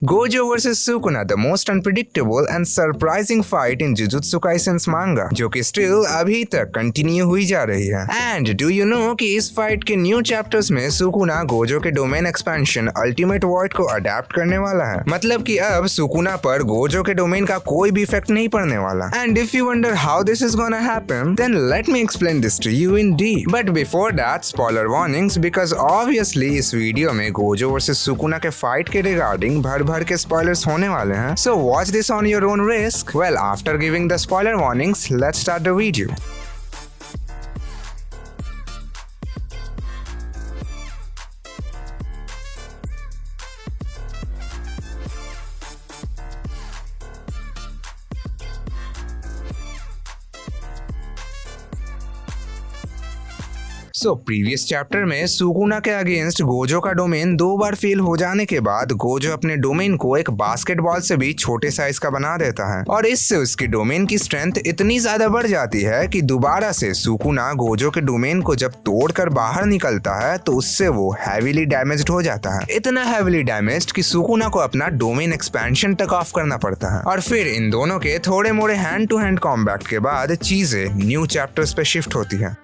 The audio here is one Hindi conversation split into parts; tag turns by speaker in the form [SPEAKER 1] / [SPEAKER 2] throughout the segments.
[SPEAKER 1] Gojo vs Sukuna, the most unpredictable and surprising fight in Jujutsu Kaisen's manga, जो कि स्टिल अभी तक कंटिन्यू हुई जा रही है। एंड डू यू नो कि इस फाइट के न्यू चैप्टर्स में सुकुना गोजो के डोमेन एक्सपेंशन अल्टीमेट वॉइड को अडेप्ट करने वाला है। मतलब कि अब सुकुना पर गोजो के डोमेन का कोई भी इफेक्ट नहीं पड़ने वाला। And if you wonder how this is gonna happen, then let me explain this to you in deep. But before that, spoiler warnings, because obviously इस वीडियो में गोजो वर्सेस सुकुना के फाइट के रिगार्डिंग भर के स्पॉयलर्स होने वाले हैं। So watch this on your own risk. Well, after giving the spoiler warnings, let's start the video. Previous chapter में सुकुना के अगेंस्ट गोजो का डोमेन 2 बार फेल हो जाने के बाद गोजो अपने डोमेन को एक बास्केटबॉल से भी छोटे साइज का बना देता है और इससे उसके डोमेन की स्ट्रेंथ इतनी ज्यादा बढ़ जाती है कि दोबारा से सुकुना गोजो के डोमेन को जब तोड़कर बाहर निकलता है तो उससे वो हैवीली डैमेज्ड हो जाता है। इतना हैवीली डैमेज्ड कि सुकुना को अपना डोमेन एक्सपेंशन टक ऑफ करना पड़ता है। और फिर इन दोनों के थोड़े मोड़े हैंड टू हैंड कॉम्बैट के बाद चीजें न्यू चैप्टर्स पे शिफ्ट होती है।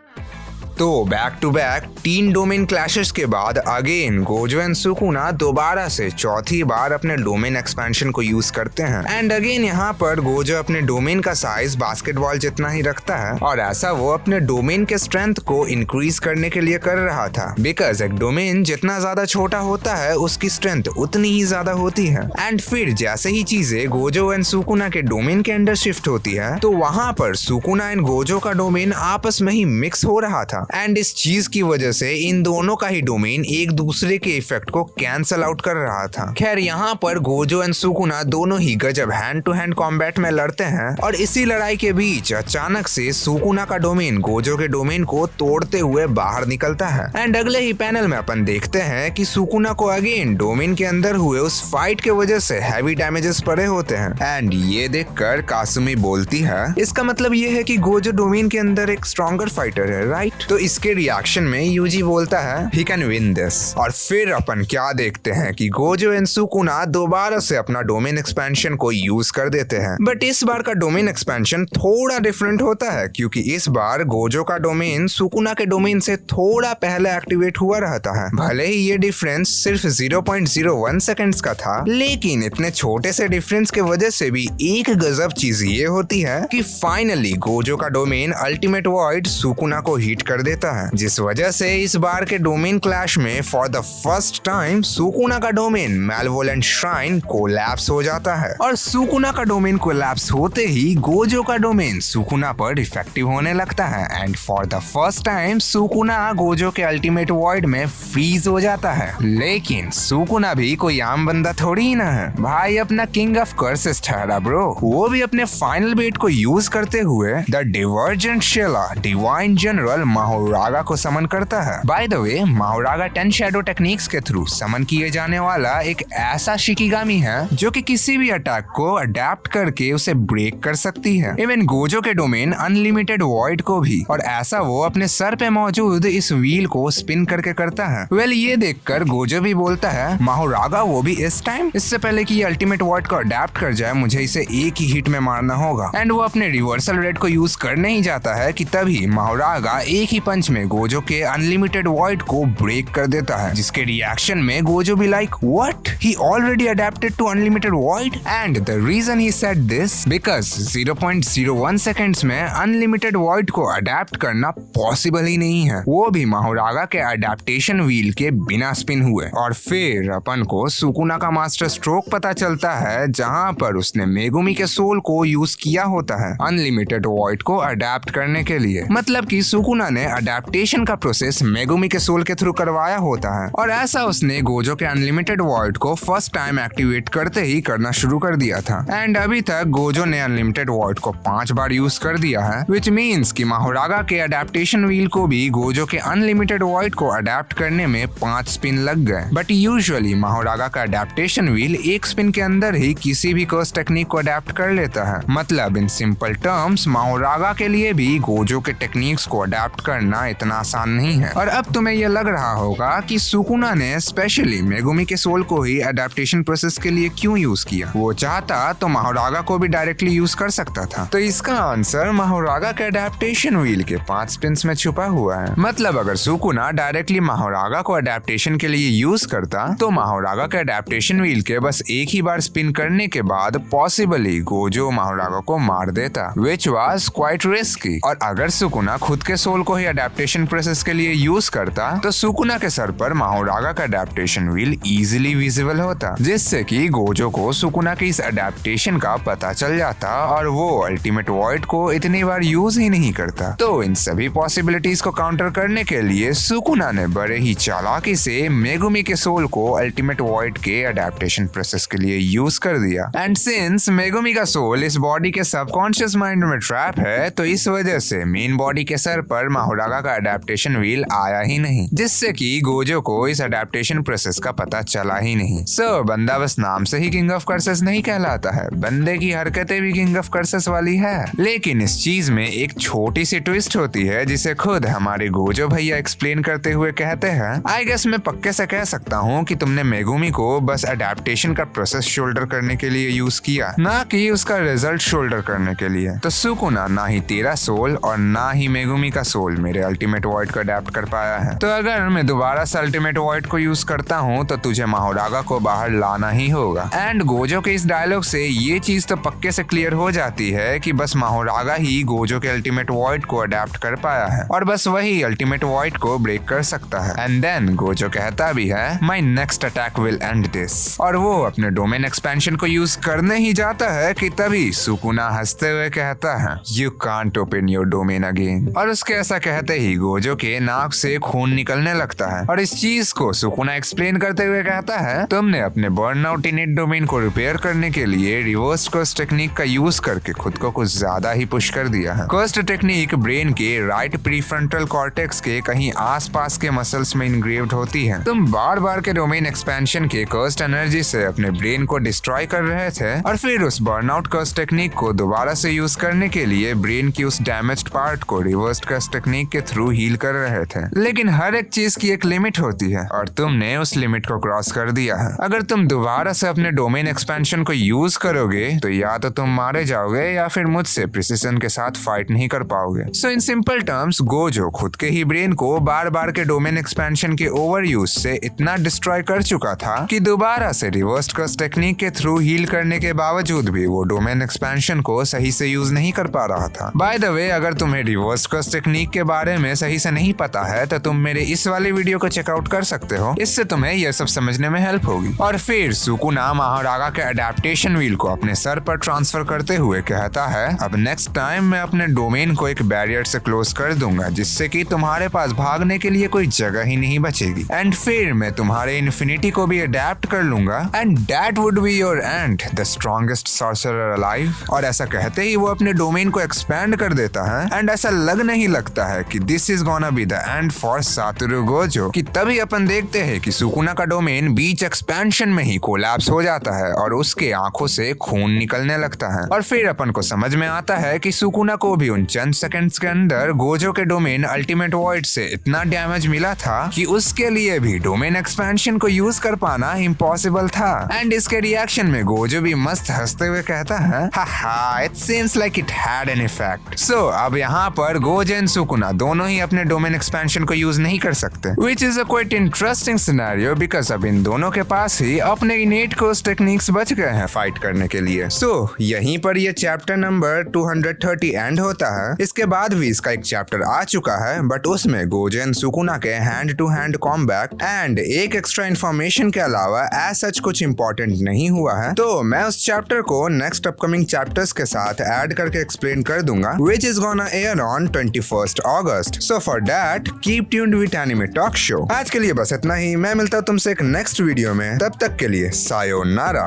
[SPEAKER 1] तो back to back 3 domain clashes के बाद अगेन गोजो एंड सुकुना दोबारा से चौथी बार अपने डोमेन एक्सपेंशन को यूज करते हैं। एंड अगेन यहाँ पर गोजो अपने डोमेन का साइज बास्केटबॉल जितना ही रखता है और ऐसा वो अपने डोमेन के स्ट्रेंथ को इंक्रीज करने के लिए कर रहा था। बिकॉज एक डोमेन जितना ज्यादा छोटा होता है उसकी स्ट्रेंथ उतनी ही ज्यादा होती है। एंड फिर जैसे ही चीजें गोजो एंड सुकुना के डोमेन के अंदर शिफ्ट होती है तो वहां पर सुकुना एंड गोजो का डोमेन आपस में ही मिक्स हो रहा था। एंड इस चीज की वजह से इन दोनों का ही डोमेन एक दूसरे के इफेक्ट को कैंसल आउट कर रहा था। खैर यहाँ पर गोजो एंड सुकुना दोनों ही गजब हैंड टू हैंड कॉम्बैट में लड़ते हैं और इसी लड़ाई के बीच अचानक से सुकुना का डोमेन गोजो के डोमेन को तोड़ते हुए बाहर निकलता है। एंड अगले ही पैनल में अपन देखते हैं कि सुकुना को अगेन डोमेन के अंदर हुए उस फाइट के वजह से हैवी डैमेजेस पड़े होते हैं। एंड ये देखकर कासुमी बोलती है, इसका मतलब ये है कि गोजो डोमेन के अंदर एक स्ट्रॉन्गर फाइटर है, राइट? तो इसके रिएक्शन में यूजी बोलता है ही कैन विन दिस। और फिर अपन क्या देखते हैं कि गोजो एंड सुकुना दोबारा से अपना डोमेन एक्सपेंशन को यूज कर देते हैं। बट इस बार का डोमेन एक्सपेंशन थोड़ा डिफरेंट होता है क्योंकि इस बार गोजो का डोमेन सुकुना के डोमेन से थोड़ा पहले एक्टिवेट हुआ रहता है। भले ही ये डिफरेंस सिर्फ 0.01 सेकेंड्स का था, लेकिन इतने छोटे से डिफरेंस के वजह से भी एक गजब चीज ये होती है कि फाइनली गोजो का डोमेन अल्टीमेट वॉइड सुकुना को हिट कर देता है, जिस वजह से इस बार के डोमेन क्लैश में for the first time Sukuna का डोमेन मैलवोलेंट श्राइन कोलैप्स हो जाता है। और सुकुना का डोमेन कोलैप्स होते ही गोजो का डोमेन सुकुना पर इफेक्टिव होने लगता है and for the first time Sukuna Gojo के अल्टीमेट वॉइड में फ्रीज हो जाता है। लेकिन सुकुना भी कोई आम बंदा थोड़ी ही ना है भाई, अपना किंग ऑफ कर्सेस ठहरा ब्रो। वो भी अपने फाइनल बेट को यूज करते हुए the divergent Shelah divine general माहोरागा को समन करता है। By the way, माहोरागा 10 shadow techniques के थ्रू समन किए जाने वाला एक ऐसा शिकिगामी है जो कि किसी भी अटैक को अडेप्ट करके उसे ब्रेक कर सकती है, इवन गोजो के डोमेन अनलिमिटेड वॉइड को भी। और ऐसा वो अपने सर पे मौजूद इस व्हील को स्पिन करके करता है। वेल, ये देखकर गोजो भी बोलता है, माहोरागा वो भी इस टाइम? इससे पहले कि ये अल्टीमेट वॉइड को अडेप्ट कर जाए मुझे इसे एक ही हिट में मारना होगा। एंड वो अपने रिवर्सल रेड को यूज करने ही जाता है कि तभी माहोरागा एक ही पंच में गोजो के अनलिमिटेड वॉइड को ब्रेक कर देता है, जिसके रिएक्शन में गोजो भी like what, he already adapted to unlimited void. And the reason he said this because 0.01 seconds में अनलिमिटेड वॉइड को अडेप्ट करना पॉसिबल ही नहीं है, वो भी माहोरागा के अडेप्टेशन व्हील के बिना स्पिन हुए। और फिर अपन को सुकुना का मास्टर स्ट्रोक पता चलता है जहां पर उसने मेगुमी के सोल को यूज किया होता है अनलिमिटेड वॉइड को अडेप्ट करने के लिए। मतलब कि सुकुना ने अडेप्टेशन का प्रोसेस मेगुमी के सोल के थ्रू करवाया होता है और ऐसा उसने गोजो के अनलिमिटेड वॉइड को फर्स्ट टाइम एक्टिवेट करते ही करना शुरू कर दिया था। एंड अभी तक गोजो ने अनलिमिटेड वॉइड को 5 बार यूज कर दिया है, विच मीन्स कि माहोरागा के अडेप्टेशन व्हील को भी गोजो के अनलिमिटेड वॉइड को अडेप्ट करने में 5 स्पिन लग गए। बट यूजुअली माहोरागा का अडेप्टेशन व्हील एक स्पिन के अंदर ही किसी भी कर्स टेक्निक को अडेप्ट कर लेता है। मतलब इन सिंपल टर्म्स माहोरागा के लिए भी गोजो के टेक्निक्स को अडेप्ट करना करना इतना आसान नहीं है। और अब तुम्हें यह लग रहा होगा कि सुकुना ने स्पेशली मेगुमी के सोल को ही एडेप्टेशन प्रोसेस के लिए क्यों यूज किया। वो चाहता तो माहोरागा को भी डायरेक्टली यूज कर सकता था। तो इसका आंसर माहोरागा के एडेप्टेशन व्हील के 5 स्पिन्स में छुपा हुआ है। मतलब अगर सुकुना डायरेक्टली माहोरागा को एडेप्टेशन के लिए यूज करता तो माहोरागा के एडेप्टेशन व्हील के बस एक ही बार स्पिन करने के बाद पॉसिबली गोजो माहोरागा को मार देता, विच वाज क्वाइट रिस्की। और अगर सुकुना खुद के सोल को ही एडेप्टेशन प्रोसेस के लिए यूज करता तो सुकुना के सर पर माहोरागा का एडेप्टेशन व्हील इजीली विजिबल होता, जिससे कि गोजो को सुकुना की इस एडेप्टेशन का पता चल जाता और वो अल्टीमेट वॉइड को इतनी बार यूज ही नहीं करता। तो इन सभी पॉसिबिलिटीज को काउंटर करने के लिए सुकुना ने बड़े ही चालाकी से मेगुमी के सोल को अल्टीमेट वॉइड के एडेप्टेशन प्रोसेस के लिए यूज कर दिया। एंड सिंस मेगुमी का सोल इस बॉडी के सबकॉन्शियस माइंड में ट्रैप है तो इस वजह से मेन बॉडी के सर पर माहोरागा का एडेप्टेशन व्हील आया ही नहीं, जिससे कि गोजो को इस एडेप्टेशन प्रोसेस का पता चला ही नहीं। सो बंदा बस नाम से ही किंग ऑफ कर्सेस नहीं कहलाता है, बंदे की हरकतें भी किंग ऑफ कर्सेस वाली है। लेकिन इस चीज में एक छोटी सी ट्विस्ट होती है जिसे खुद हमारे गोजो भैया एक्सप्लेन करते हुए कहते हैं, आई गेस मैं पक्के से कह सकता हूँ कि तुमने मेगुमी को बस एडेप्टेशन का प्रोसेस शोल्डर करने के लिए यूज किया, ना कि उसका रिजल्ट शोल्डर करने के लिए। तो सुकुना ना ही तेरा सोल और ना ही मेगुमी का सोल मेरे अल्टीमेट वॉइड को अडेप्ट कर पाया है। तो अगर मैं दोबारा से अल्टीमेट वॉइड को यूज करता हूँ तो तुझे माहोरागा को बाहर लाना ही होगा। एंड गोजो के इस डायलॉग से ये चीज तो पक्के से क्लियर हो जाती है कि बस माहोरागा ही गोजो के अल्टीमेट वॉइड को अडेप्ट कर पाया है और बस वही अल्टीमेट वॉइड को ब्रेक कर सकता है। एंड देन गोजो कहता भी है, my next attack will and this, और वो अपने डोमेन एक्सपेंशन को यूज करने ही जाता है कि तभी सुकुना हंसते हुए कहता है, you can't open your domain again. और उसके ऐसा कहते ही गोजो के नाक से खून निकलने लगता है और इस चीज को सुकुना एक्सप्लेन करते हुए कहता है, तुमने अपने बर्नआउट इनेट डोमेन को रिपेयर करने के लिए रिवर्स कर्स टेक्निक का यूज करके खुद को कुछ ज्यादा ही पुश कर दिया है। कर्स्ट टेक्निक ब्रेन के राइट प्रीफ्रंटल कॉर्टेक्स के कहीं आसपास के मसल्स में इंग्रेव्ड होती है। तुम बार बार के डोमेन एक्सपेंशन के कर्स्ट एनर्जी से अपने ब्रेन को डिस्ट्रॉय कर रहे थे और फिर उस बर्नआउट कर्स टेक्निक को दोबारा से यूज करने के लिए ब्रेन की उस डैमेज्ड पार्ट को रिवर्स कर्स टेक्निक के थ्रू हील कर रहे थे। लेकिन हर एक चीज की एक लिमिट होती है और तुमने उस लिमिट को क्रॉस कर दिया है। अगर तुम दोबारा से अपने डोमेन एक्सपेंशन को यूज करोगे तो या तो तुम मारे जाओगे या फिर मुझसे प्रिसिजन के साथ फाइट नहीं कर पाओगे। सो इन सिंपल टर्म्स गोजो खुद के ही ब्रेन को बार बार के डोमेन एक्सपेंशन के ओवर यूज से इतना डिस्ट्रॉय कर चुका था कि दोबारा से रिवर्स कर्स टेक्निक के थ्रू हील करने के बावजूद भी वो डोमेन एक्सपेंशन को सही से यूज नहीं कर पा रहा था। बाय द वे, अगर तुम्हें रिवर्स कर्स टेक्निक के बारे में सही से नहीं पता है तो तुम मेरे इस वाले वीडियो को चेकआउट कर सकते हो, इससे तुम्हें यह सब समझने में हेल्प होगी। और फिर सुकुना माहोरागा के एडेप्टेशन व्हील को अपने सर पर ट्रांसफर करते हुए कहता है, अब नेक्स्ट टाइम मैं अपने डोमेन को एक बैरियर से क्लोज कर दूंगा जिससे कि तुम्हारे पास भागने के लिए कोई जगह ही नहीं बचेगी। एंड फिर मैं तुम्हारे इन्फिनिटी को भी अडेप्ट कर लूंगा and that would be your and, the strongest sorcerer alive. और ऐसा कहते ही वो अपने डोमेन को एक्सपैंड कर देता है एंड ऐसा लगने ही लगता है कि this is gonna be the end for Satoru Gojo. कि तभी अपन देखते हैं कि सुकुना का डोमेन बीच एक्सपेंशन में ही कोलैप्स हो जाता है और उसके आंखों से खून निकलने लगता है। और फिर अपन को समझ में आता है कि सुकुना को भी उन चंद सेकंड्स के अंदर गोजो के डोमेन अल्टीमेट वॉइड से इतना डैमेज मिला था कि उसके लिए भी डोमेन एक्सपेंशन को यूज कर पाना इम्पॉसिबल था। एंड इसके रिएक्शन में गोजो भी मस्त हंसते हुए कहता है, हाहा, it seems like it had an effect. So अब यहाँ पर गोजो एंड सुकुना दोनों ही अपने डोमेन एक्सपेंशन को यूज नहीं कर सकते, which is a quite interesting scenario because अब इन दोनों के पास ही अपने इनेट कर्स टेक्निक्स बच गए हैं फाइट करने के लिए। सो यहीं पर ये चैप्टर नंबर 230 एंड होता है। इसके बाद भी इसका एक चैप्टर आ चुका है बट उसमें गोजो एंड सुकुना के hand to hand combat and एक एक्स्ट्रा इन्फॉर्मेशन के अलावा एज सच कुछ इंपॉर्टेंट नहीं हुआ है। तो मैं उस चैप्टर को नेक्स्ट अपकमिंग चैप्टर्स के साथ ऐड करके एक्सप्लेन कर दूंगा, which is gonna air on 21st August. So for that, keep tuned with Anime Talk Show. आज के लिए बस इतना ही। मैं मिलता हूँ तुमसे एक नेक्स्ट वीडियो में, तब तक के लिए सायोनारा।